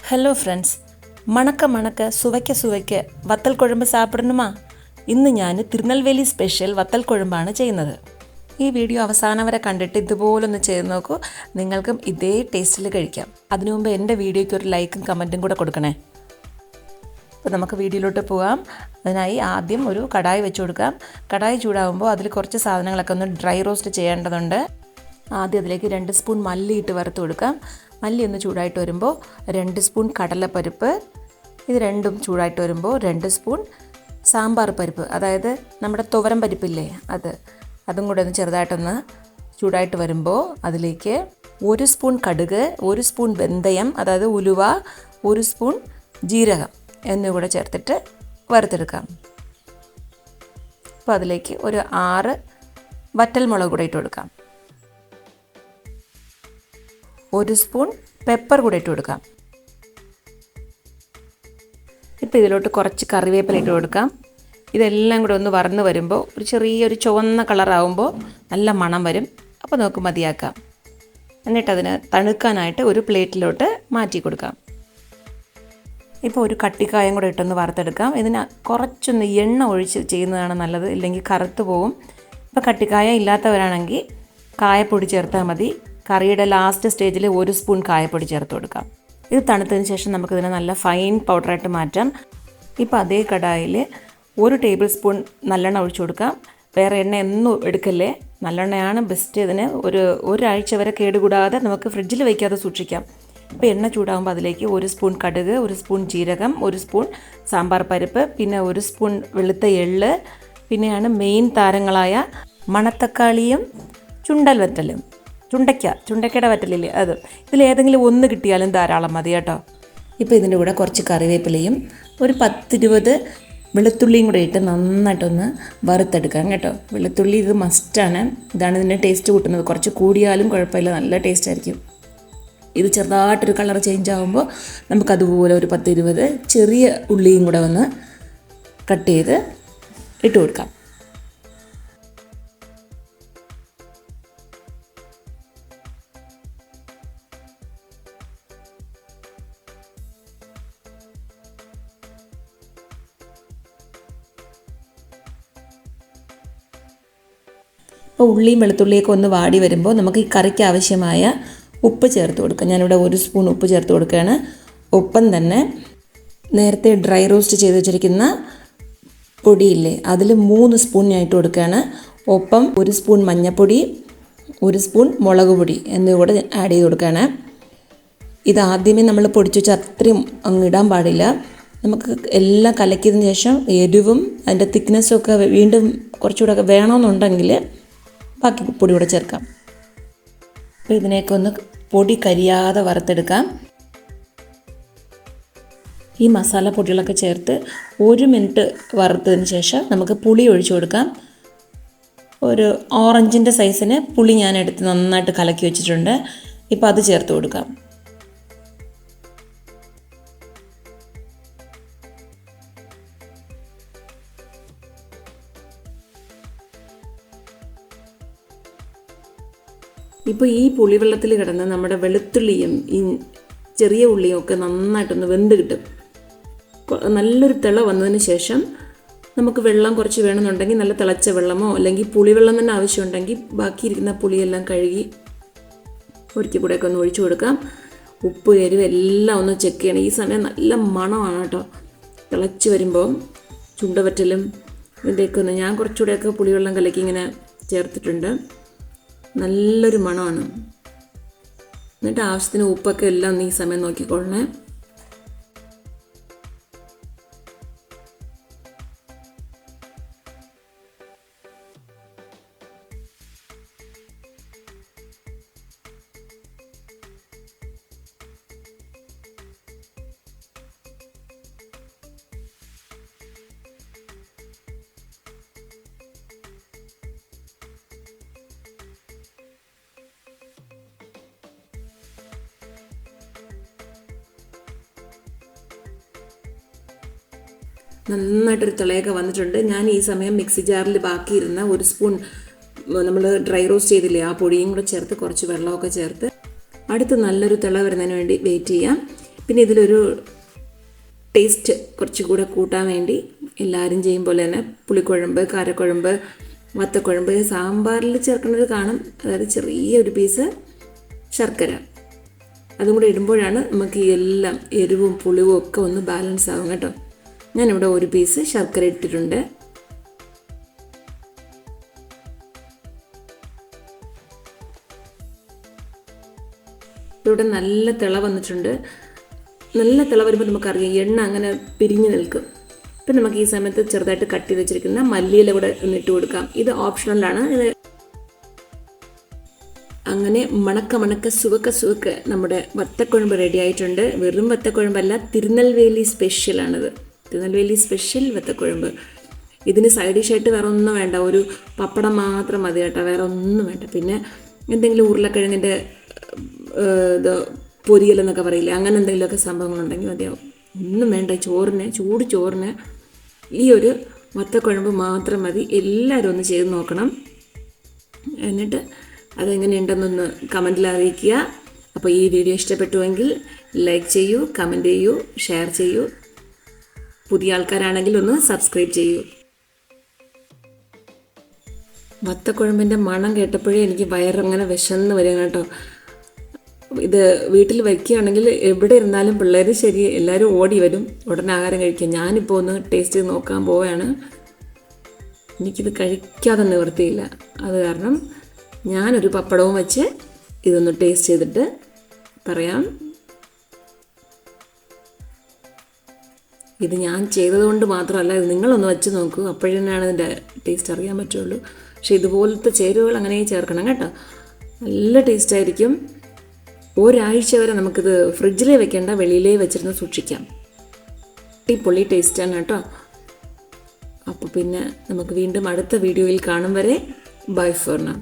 Hello friends, മണക്ക മണക്ക സുവയ്ക്ക സുവയ്ക്ക വത്തൽ കുഴമ്പ് സാപ്പിടണമാ. ഇന്ന് ഞാൻ തിരുനെൽവേലി സ്പെഷ്യൽ വത്തൽ കുഴമ്പാണ് ചെയ്യുന്നത്. ഈ വീഡിയോ അവസാനം വരെ കണ്ടിട്ട് ഇതുപോലൊന്ന് ചെയ്ത് നോക്കൂ, നിങ്ങൾക്കും ഇതേ ടേസ്റ്റിൽ കഴിക്കാം. അതിനു മുമ്പ് എൻ്റെ വീഡിയോയ്ക്ക് ഒരു ലൈക്കും കമൻറ്റും കൂടെ കൊടുക്കണേ. അപ്പോൾ നമുക്ക് വീഡിയോയിലോട്ട് പോകാം. അതിനായി ആദ്യം ഒരു കടായി വെച്ച് കൊടുക്കാം. കടായി ചൂടാകുമ്പോൾ അതിൽ കുറച്ച് സാധനങ്ങളൊക്കെ ഒന്ന് ഡ്രൈ റോസ്റ്റ് ചെയ്യേണ്ടതുണ്ട്. ആദ്യം അതിലേക്ക് 2 സ്പൂൺ മല്ലി ഇട്ട് വറുത്ത് കൊടുക്കാം. മല്ലി ഒന്ന് ചൂടായിട്ട് വരുമ്പോൾ 2 സ്പൂൺ കടലപ്പരിപ്പ്, ഇത് രണ്ടും ചൂടായിട്ട് വരുമ്പോൾ 2 സ്പൂൺ സാമ്പാർ പരിപ്പ്, അതായത് നമ്മുടെ തുവരം പരിപ്പില്ലേ അതും കൂടെ ഒന്ന് ചെറുതായിട്ടൊന്ന് ചൂടായിട്ട് വരുമ്പോൾ അതിലേക്ക് 1 സ്പൂൺ കടുക്, 1 സ്പൂൺ വെന്തയം അതായത് ഉലുവ, 1 സ്പൂൺ ജീരകം എന്നിവ കൂടെ ചേർത്തിട്ട് വറുത്തെടുക്കാം. അപ്പോൾ അതിലേക്ക് ഒരു 6 വറ്റൽ മുളക് കൂടെ ഇട്ട് കൊടുക്കാം. 1 സ്പൂൺ പെപ്പർ കൂടെ ഇട്ട് കൊടുക്കാം. ഇപ്പോൾ ഇതിലോട്ട് കുറച്ച് കറിവേപ്പില ഇട്ട് കൊടുക്കാം. ഇതെല്ലാം കൂടെ ഒന്ന് വറന്ന് വരുമ്പോൾ ഒരു ചെറിയൊരു ചുവന്ന കളറാകുമ്പോൾ നല്ല മണം വരും. അപ്പോൾ നമുക്ക് മതിയാക്കാം. എന്നിട്ടതിന് തണുക്കാനായിട്ട് ഒരു പ്ലേറ്റിലോട്ട് മാറ്റി കൊടുക്കാം. ഇപ്പോൾ ഒരു കട്ടിക്കായം കൂടെ ഇട്ടൊന്ന് വറുത്തെടുക്കാം. ഇതിന് കുറച്ചൊന്ന് എണ്ണ ഒഴിച്ച് ചെയ്യുന്നതാണ് നല്ലത്, ഇല്ലെങ്കിൽ കറുത്ത് പോവും. ഇപ്പോൾ കട്ടിക്കായം ഇല്ലാത്തവരാണെങ്കിൽ കായപ്പൊടി ചേർത്താൽ മതി. കറിയുടെ ലാസ്റ്റ് സ്റ്റേജിൽ 1 സ്പൂൺ കായപ്പൊടി ചേർത്ത് കൊടുക്കാം. ഇത് തണുത്തതിന് ശേഷം നമുക്കിതിനെ നല്ല ഫൈൻ പൗഡറായിട്ട് മാറ്റാം. ഇപ്പോൾ അതേ കടായിൽ 1 ടേബിൾ സ്പൂൺ നല്ലെണ്ണ ഒഴിച്ചു കൊടുക്കാം. വേറെ എണ്ണ ഒന്നും എടുക്കല്ലേ, നല്ലെണ്ണയാണ് ബെസ്റ്റ്. ഇതിന് ഒരാഴ്ച വരെ കേടുകൂടാതെ നമുക്ക് ഫ്രിഡ്ജിൽ വയ്ക്കാതെ സൂക്ഷിക്കാം. ഇപ്പോൾ എണ്ണ ചൂടാകുമ്പോൾ അതിലേക്ക് 1 സ്പൂൺ കടുക്, 1 സ്പൂൺ ജീരകം, 1 സ്പൂൺ സാമ്പാർ പരിപ്പ്, പിന്നെ 1 സ്പൂൺ വെളുത്ത എള്ള്, പിന്നെയാണ് മെയിൻ താരങ്ങളായ മണത്തക്കാളിയും ചുണ്ടൽ വറ്റലും, ചുണ്ടക്കയുടെ വറ്റലില്ലേ ഇതിലേതെങ്കിലും ഒന്ന് കിട്ടിയാലും ധാരാളം മതി കേട്ടോ. ഇപ്പോൾ ഇതിൻ്റെ കൂടെ കുറച്ച് കറിവേപ്പിലയും ഒരു 10-20 വെളുത്തുള്ളിയും കൂടെ ഇട്ട് നന്നായിട്ടൊന്ന് വറുത്തെടുക്കാം കേട്ടോ. വെളുത്തുള്ളി ഇത് മസ്റ്റാണ്, ഇതാണ് ഇതിൻ്റെ ടേസ്റ്റ് കൂട്ടുന്നത്. കുറച്ച് കൂടിയാലും കുഴപ്പമില്ല, നല്ല ടേസ്റ്റ് ആയിരിക്കും. ഇത് ചെറുതായിട്ടൊരു കളർ ചേഞ്ച് ആകുമ്പോൾ നമുക്കതുപോലെ ഒരു 10-20 ചെറിയ ഉള്ളിയും കൂടെ ഒന്ന് കട്ട് ചെയ്ത് ഇട്ട് കൊടുക്കാം. ഇപ്പോൾ ഉള്ളിയും വെളുത്തുള്ളിയൊക്കെ ഒന്ന് വാടി വരുമ്പോൾ നമുക്ക് ഈ കറിക്ക് ആവശ്യമായ ഉപ്പ് ചേർത്ത് കൊടുക്കാം. ഞാനിവിടെ 1 സ്പൂൺ ഉപ്പ് ചേർത്ത് കൊടുക്കുകയാണ്. ഒപ്പം തന്നെ നേരത്തെ ഡ്രൈ റോസ്റ്റ് ചെയ്ത് വെച്ചിരിക്കുന്ന പൊടിയില്ലേ അതിൽ 3 സ്പൂൺ ഞാൻ ഇട്ട് കൊടുക്കുകയാണ്. ഒപ്പം 1 സ്പൂൺ മഞ്ഞൾപ്പൊടി, 1 സ്പൂൺ മുളക് പൊടി എന്നിവ കൂടെ ആഡ് ചെയ്ത് കൊടുക്കുകയാണ്. ഇത് ആദ്യമേ നമ്മൾ പൊടിച്ച് വെച്ച് അത്രയും അങ്ങ് ഇടാൻ പാടില്ല. നമുക്ക് എല്ലാം കലക്കിയതിന് ശേഷം എരിവും അതിൻ്റെ തിക്നെസ്സും ഒക്കെ വീണ്ടും കുറച്ചുകൂടെ ഒക്കെ വേണമെന്നുണ്ടെങ്കിൽ ബാക്കി പൊടി കൂടെ ചേർക്കാം. അപ്പോൾ ഇതിനെയൊക്കെ ഒന്ന് പൊടി കരിയാതെ വറുത്തെടുക്കാം. ഈ മസാല പൊടികളൊക്കെ ചേർത്ത് 1 മിനിറ്റ് വറുത്തതിന് ശേഷം നമുക്ക് പുളി ഒഴിച്ചു കൊടുക്കാം. ഒരു ഓറഞ്ചിൻ്റെ സൈസിന് പുളി ഞാൻ എടുത്ത് നന്നായിട്ട് കലക്കി വെച്ചിട്ടുണ്ട്. ഇപ്പോൾ അത് ചേർത്ത് കൊടുക്കാം. ഇപ്പോൾ ഈ പുളിവെള്ളത്തിൽ കിടന്ന് നമ്മുടെ വെളുത്തുള്ളിയും ഈ ചെറിയ ഉള്ളിയും ഒക്കെ നന്നായിട്ടൊന്ന് വെന്ത് കിട്ടും. നല്ലൊരു തിള വന്നതിന് ശേഷം നമുക്ക് വെള്ളം കുറച്ച് വേണമെന്നുണ്ടെങ്കിൽ നല്ല തിളച്ച വെള്ളമോ അല്ലെങ്കിൽ പുളിവെള്ളം തന്നെ ആവശ്യമുണ്ടെങ്കിൽ ബാക്കിയിരിക്കുന്ന പുളിയെല്ലാം കഴുകി ഒരിക്കൽ കൂടെയൊക്കെ ഒന്ന് ഒഴിച്ചു കൊടുക്കാം. ഉപ്പ് എരിവ് എല്ലാം ഒന്ന് ചെക്ക് ചെയ്യണം. ഈ സമയം നല്ല മണമാണ് കേട്ടോ. തിളച്ച് വരുമ്പോൾ ചുണ്ടവറ്റലും ഇതിൻ്റെയൊക്കെ ഒന്ന് ഞാൻ കുറച്ചുകൂടെയൊക്കെ പുളിവെള്ളം കലക്കി ഇങ്ങനെ ചേർത്തിട്ടുണ്ട്. നല്ലൊരു മണമാണ്. എന്നിട്ട് ആവശ്യത്തിന് ഉപ്പൊക്കെ എല്ലാം ഈ സമയം നോക്കിക്കൊള്ളണേ. നന്നായിട്ടൊരു തിളയൊക്കെ വന്നിട്ടുണ്ട്. ഞാൻ ഈ സമയം മിക്സി ജാറിൽ ബാക്കിയിരുന്ന 1 സ്പൂൺ നമ്മൾ ഡ്രൈ റോസ്റ്റ് ചെയ്തില്ലേ ആ പൊടിയും കൂടെ ചേർത്ത് കുറച്ച് വെള്ളമൊക്കെ ചേർത്ത് അടുത്ത് നല്ലൊരു തിള വരുന്നതിന് വേണ്ടി വെയിറ്റ് ചെയ്യാം. പിന്നെ ഇതിലൊരു ടേസ്റ്റ് കുറച്ചുകൂടെ കൂട്ടാൻ വേണ്ടി എല്ലാവരും ചെയ്യും പോലെ തന്നെ പുളിക്കുഴമ്പ്, കാരക്കുഴമ്പ്, വത്തക്കുഴമ്പ്, സാമ്പാറിൽ ചേർക്കുന്നത് കാണും. അതായത് ചെറിയൊരു പീസ് ശർക്കര അതും കൂടെ ഇടുമ്പോഴാണ് നമുക്ക് എല്ലാം എരിവും പുളിവും ഒക്കെ ഒന്ന് ബാലൻസ് ആവും കേട്ടോ. ഞാനിവിടെ ഒരു പീസ് ശർക്കര ഇട്ടിട്ടുണ്ട്. ഇവിടെ നല്ല തിള വന്നിട്ടുണ്ട്. നല്ല തിള വരുമ്പോൾ നമുക്കറിയാം എണ്ണ അങ്ങനെ പിരിഞ്ഞ് നിൽക്കും. ഇപ്പം നമുക്ക് ഈ സമയത്ത് ചെറുതായിട്ട് കട്ട് ചെയ്ത് വെച്ചിരിക്കുന്ന മല്ലിയില കൂടെ ഇട്ട് കൊടുക്കാം. ഇത് ഓപ്ഷണലാണ്. ഇത് അങ്ങനെ മണക്ക സുവക്ക് നമ്മുടെ വത്തക്കുഴമ്പ് റെഡി ആയിട്ടുണ്ട്. വെറും വത്തക്കുഴമ്പല്ല, തിരുനെൽവേലി സ്പെഷ്യലാണിത്. തിരുനെൽവേലി സ്പെഷ്യൽ വത്തക്കുഴമ്പ്. ഇതിന് സൈഡ് ഡിഷായിട്ട് വേറെ ഒന്നും വേണ്ട, ഒരു പപ്പടം മാത്രം മതി കേട്ടോ, വേറെ ഒന്നും വേണ്ട. പിന്നെ എന്തെങ്കിലും ഉരുളക്കിഴങ്ങിൻ്റെ ഇത് പൊരിയലെന്നൊക്കെ പറയില്ലേ, അങ്ങനെ എന്തെങ്കിലുമൊക്കെ സംഭവങ്ങളുണ്ടെങ്കിൽ മതിയാവും. ഒന്നും വേണ്ട. ചൂട് ചോറിന് ഈ ഒരു വത്തക്കുഴമ്പ് മാത്രം മതി. എല്ലാവരും ഒന്ന് ചെയ്ത് നോക്കണം. എന്നിട്ട് അതെങ്ങനെയുണ്ടെന്നൊന്ന് കമൻറ്റിൽ അറിയിക്കുക. അപ്പോൾ ഈ വീഡിയോ ഇഷ്ടപ്പെട്ടുവെങ്കിൽ ലൈക്ക് ചെയ്യൂ, കമൻറ്റ് ചെയ്യൂ, ഷെയർ ചെയ്യൂ. പുതിയ ആൾക്കാരാണെങ്കിൽ ഒന്ന് സബ്സ്ക്രൈബ് ചെയ്യൂ. വത്തക്കുഴമ്പിൻ്റെ മണം കേട്ടപ്പോഴേ എനിക്ക് വയറങ്ങനെ വിശന്ന് വരിക കേട്ടോ. ഇത് വീട്ടിൽ വയ്ക്കുകയാണെങ്കിൽ എവിടെ ഇരുന്നാലും പിള്ളേർ ശരി എല്ലാവരും ഓടി വരും ഉടനെ ആഹാരം കഴിക്കുക. ഞാനിപ്പോൾ ഒന്ന് ടേസ്റ്റ് ചെയ്ത് നോക്കാൻ പോവുകയാണ്. എനിക്കിത് കഴിക്കാതെ നിവൃത്തിയില്ല. അത് കാരണം ഞാനൊരു പപ്പടവും വെച്ച് ഇതൊന്ന് ടേസ്റ്റ് ചെയ്തിട്ട് പറയാം. ഇത് ഞാൻ ചെയ്തതുകൊണ്ട് മാത്രമല്ല, ഇത് നിങ്ങളൊന്ന് വെച്ച് നോക്കൂ, അപ്പോഴാണ് ഇതിൻ്റെ ടേസ്റ്റ് അറിയാൻ പറ്റുള്ളൂ. പക്ഷേ ഇതുപോലത്തെ ചേരുവകൾ അങ്ങനെ ചേർക്കണം കേട്ടോ. നല്ല ടേസ്റ്റായിരിക്കും. ഒരാഴ്ച വരെ നമുക്കിത് ഫ്രിഡ്ജിലേ വെക്കേണ്ട, വെളിയിലേ വെച്ചിരുന്ന് സൂക്ഷിക്കാം. അടിപൊളി ടേസ്റ്റാണ് കേട്ടോ. അപ്പോൾ പിന്നെ നമുക്ക് വീണ്ടും അടുത്ത വീഡിയോയിൽ കാണും വരെ ബൈ ഫോർ നൗ.